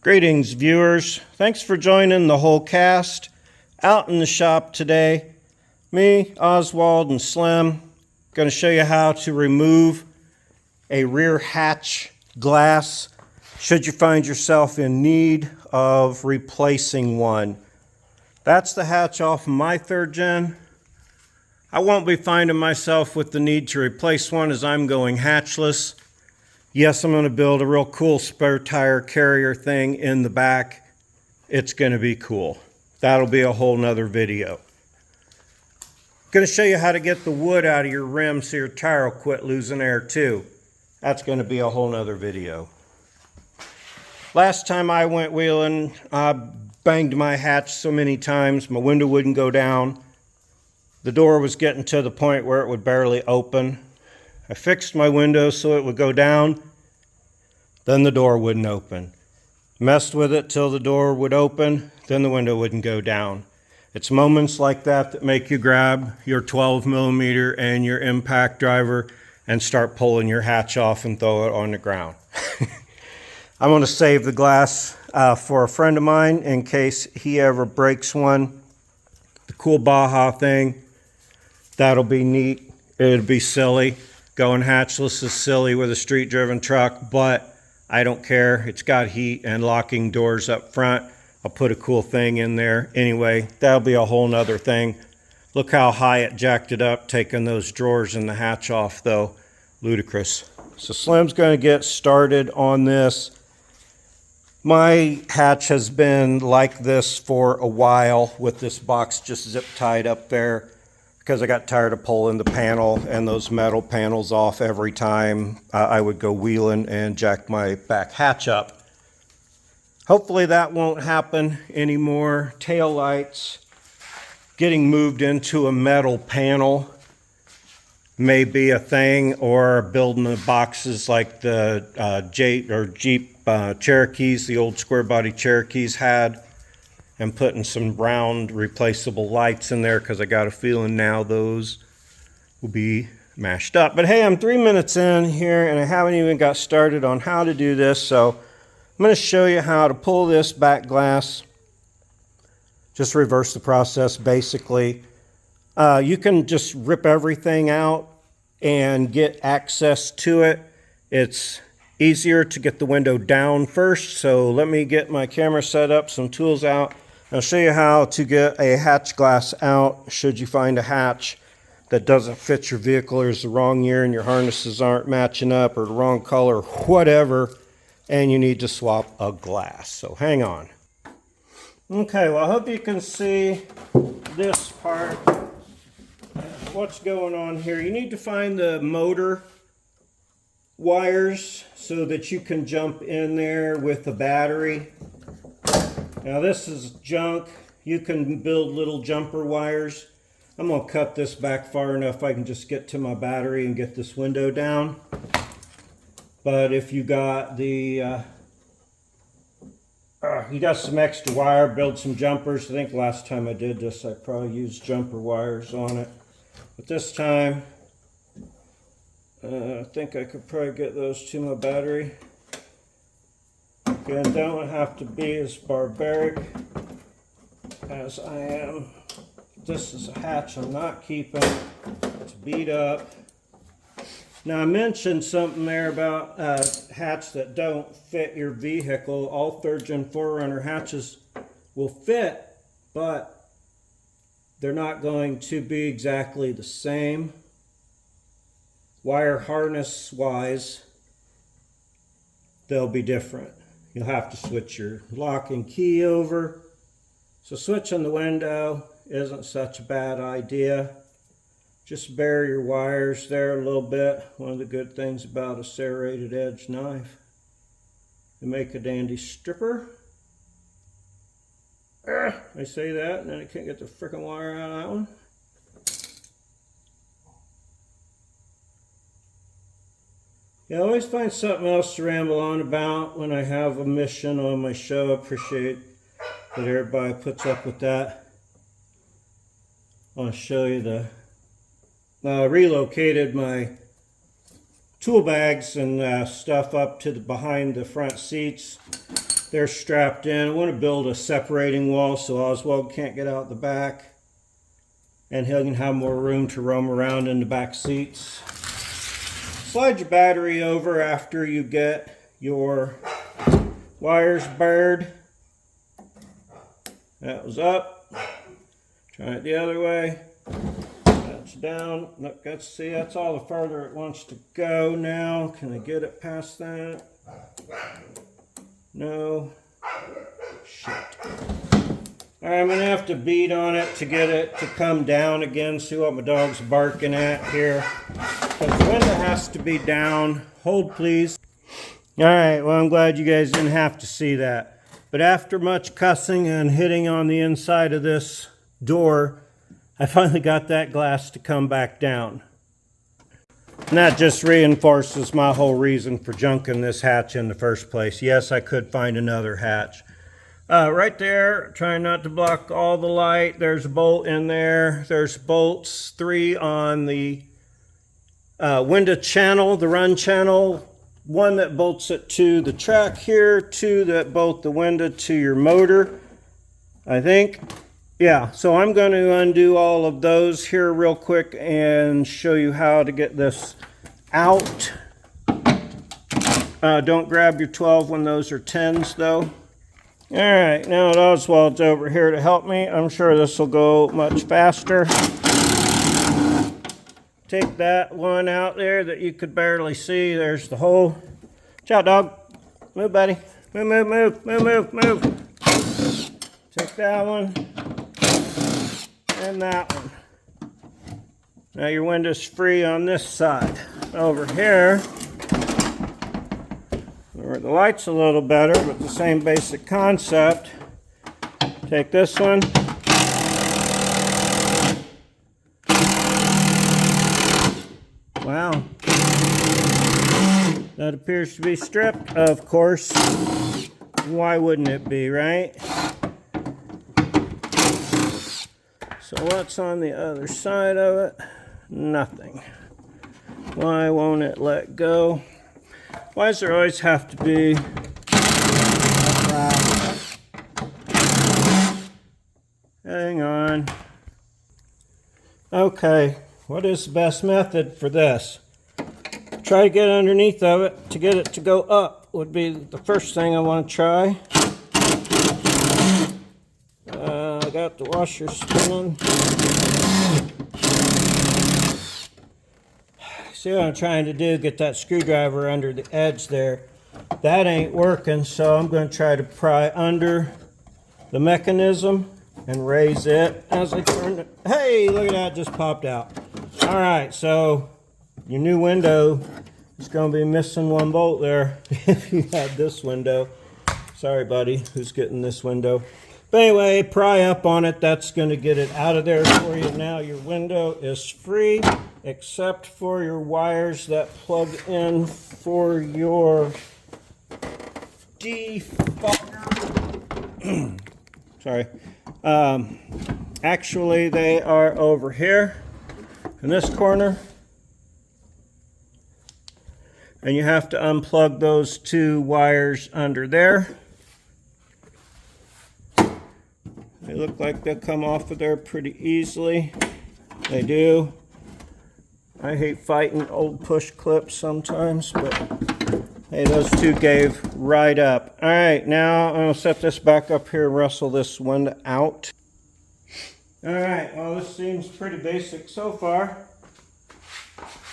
Greetings, viewers. Thanks for joining the whole cast. Out in the shop today, me, Oswald, and Slim, going to show you how to remove a rear hatch glass should you find yourself in need of replacing one. That's the hatch off my third gen. I won't be finding myself with the need to replace one as I'm going hatchless. Yes, I'm going to build a real cool spare tire carrier thing in the back. It's going to be cool. That'll be a whole nother video. Going to show you how to get the wood out of your rim so your tire will quit losing air too. That's going to be a whole nother video. Last time I went wheeling, I banged my hatch so many times my window wouldn't go down. The door was getting to the point where it would barely open. I fixed my window so it would go down, then the door wouldn't open. Messed with it till the door would open, then the window wouldn't go down. It's moments like that that make you grab your 12mm and your impact driver and start pulling your hatch off and throw it on the ground. I'm going to save the glass for a friend of mine in case he ever breaks one. The cool Baja thing, that'll be neat. It'll be silly. Going hatchless is silly with a street-driven truck, but I don't care. It's got heat and locking doors up front. I'll put a cool thing in there. Anyway, that'll be a whole nother thing. Look how high it jacked it up, taking those drawers in the hatch off, though. Ludicrous. So Slim's going to get started on this. My hatch has been like this for a while with this box just zip tied up there, because I got tired of pulling the panel and those metal panels off every time I would go wheeling and jack my back hatch up. Hopefully that won't happen anymore. Tail lights getting moved into a metal panel may be a thing, or building the boxes like the Jeep Cherokees, the old square body Cherokees had, and putting some round replaceable lights in there, because I got a feeling now those will be mashed up. But hey, I'm 3 minutes in here and I haven't even got started on how to do this, so I'm going to show you how to pull this back glass. Just reverse the process basically. You can just rip everything out and get access to it. It's easier to get the window down first, so let me get my camera set up, some tools out. I'll show you how to get a hatch glass out should you find a hatch that doesn't fit your vehicle, or is the wrong year and your harnesses aren't matching up, or the wrong color, whatever, and you need to swap a glass. So hang on. Okay, well, I hope you can see this part. What's going on here? You need to find the motor wires so that you can jump in there with the battery. Now this is junk. You can build little jumper wires. I'm going to cut this back far enough I can just get to my battery and get this window down. But if you got the you got some extra wire, build some jumpers. I think last time I did this I probably used jumper wires on it. But this time I think I could probably get those to my battery. Again, don't have to be as barbaric as I am. This is a hatch I'm not keeping. It's beat up. Now I mentioned something there about hatch that don't fit your vehicle. All 3rd Gen 4Runner hatches will fit, but they're not going to be exactly the same. Wire harness wise, they'll be different. You'll have to switch your lock and key over. So switching the window isn't such a bad idea. Just bury your wires there a little bit. One of the good things about a serrated edge knife, they make a dandy stripper. I say that and then I can't get the frickin' wire out of that one. Yeah, I always find something else to ramble on about when I have a mission on my show. I appreciate that everybody puts up with that. I want to show you the... I relocated my tool bags and stuff up to behind the front seats. they're strapped in. I want to build a separating wall so Oswald can't get out the back. And he can have more room to roam around in the back seats. Slide your battery over after you get your wires bared. That was up. Try it the other way. That's down. Look, see, that's all the further it wants to go now. Can I get it past that? No. Shit. All right, I'm gonna have to beat on it to get it to come down again. See what my dog's barking at here. Because the window has to be down. Hold, please. All right, well, I'm glad you guys didn't have to see that. But after much cussing and hitting on the inside of this door, I finally got that glass to come back down. And that just reinforces my whole reason for junking this hatch in the first place. Yes, I could find another hatch. Right there, trying not to block all the light. There's a bolt in there. There's bolts, 3 on the window channel, the run channel. 1 that bolts it to the track here. 2 that bolt the window to your motor, I think. Yeah, so I'm going to undo all of those here real quick and show you how to get this out. Don't grab your 12 when those are 10s though. All right, now that Oswald's over here to help me, I'm sure this will go much faster. Take that one out there that you could barely see. There's the hole. Watch out, dog. Move, buddy. Move, move, move, move, move, move. Take that one. And that one. Now your window's free on this side. Over here, where the light's a little better, but the same basic concept. Take this one. Wow. That appears to be stripped, of course. Why wouldn't it be, right? So what's on the other side of it? Nothing. Why won't it let go? Why does there always have to be hang on. Okay, what is the best method for this? Try to get underneath of it to get it to go up would be the first thing I want to try. I got the washer spinning. See what I'm trying to do, get that screwdriver under the edge there. That ain't working, so I'm going to try to pry under the mechanism and raise it as I turn it. Hey, look at that, just popped out. All right, so your new window is going to be missing 1 bolt there if you had this window. Sorry, buddy, who's getting this window. But anyway, pry up on it. That's going to get it out of there for you. Now your window is free, except for your wires that plug in for your defogger. Sorry. Actually, they are over here in this corner. And you have to unplug those 2 wires under there. They look like they'll come off of there pretty easily. They do. I hate fighting old push clips sometimes, but hey, those 2 gave right up. All right, now I'm gonna set this back up here and wrestle this one out. All right, well, this seems pretty basic so far.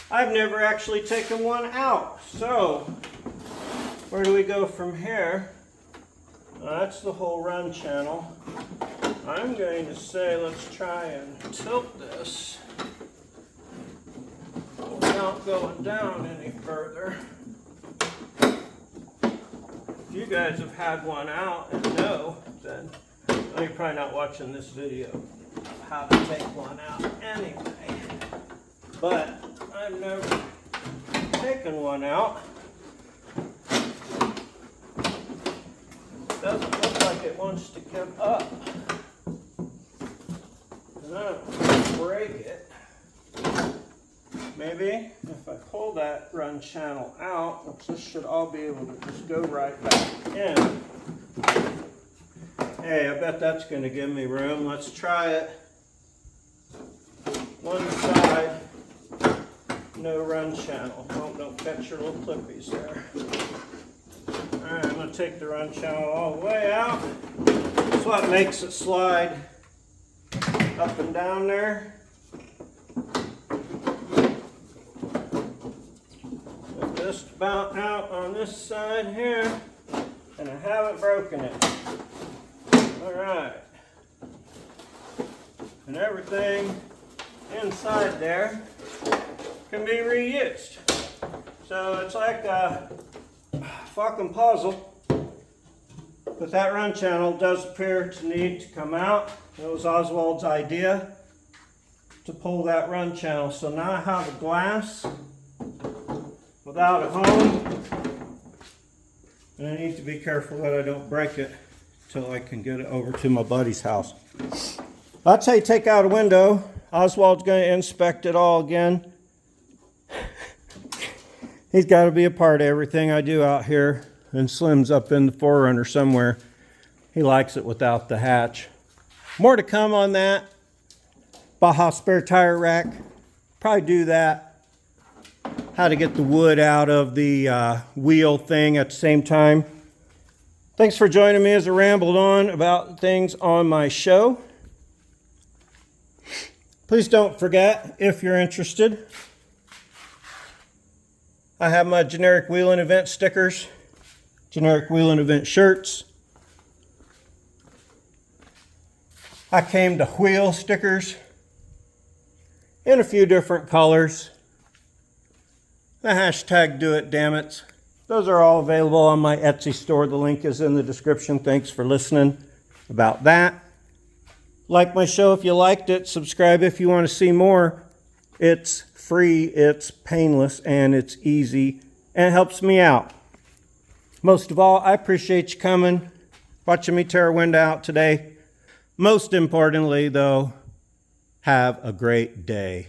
I've never actually taken one out. So where do we go from here? That's the whole run channel. I'm going to say let's try and tilt this without going down any further. If you guys have had one out and know, then you're probably not watching this video of how to take one out anyway. But I've never taken one out. Doesn't look like it wants to come up. And I don't want to break it. Maybe if I pull that run channel out, which this should all be able to just go right back in. Hey, I bet that's going to give me room. Let's try it. One side, no run channel. Oh, don't catch your little clippies there. Alright, I'm going to take the run channel all the way out. That's what makes it slide up and down there. Put this about out on this side here, and I haven't broken it. Alright. And everything inside there can be reused. So it's like a fucking puzzle. But that run channel does appear to need to come out. It was Oswald's idea to pull that run channel. So now I have a glass without a home. And I need to be careful that I don't break it till I can get it over to my buddy's house. That's how you take out a window. Oswald's going to inspect it all again. He's got to be a part of everything I do out here. And Slim's up in the 4runner somewhere. He likes it without the hatch. More to come on that. Baja spare tire rack. Probably do that. How to get the wood out of the wheel thing at the same time. Thanks for joining me as I rambled on about things on my show. Please don't forget, if you're interested, I have my generic wheeling event stickers, generic wheeling event shirts. I came to wheel stickers in a few different colors. The hashtag do it damn it. Those are all available on my Etsy store. The link is in the description. Thanks for listening about that. Like my show if you liked it. Subscribe if you want to see more. It's free, it's painless, and it's easy, and it helps me out. Most of all, I appreciate you coming, watching me tear a window out today. Most importantly, though, have a great day.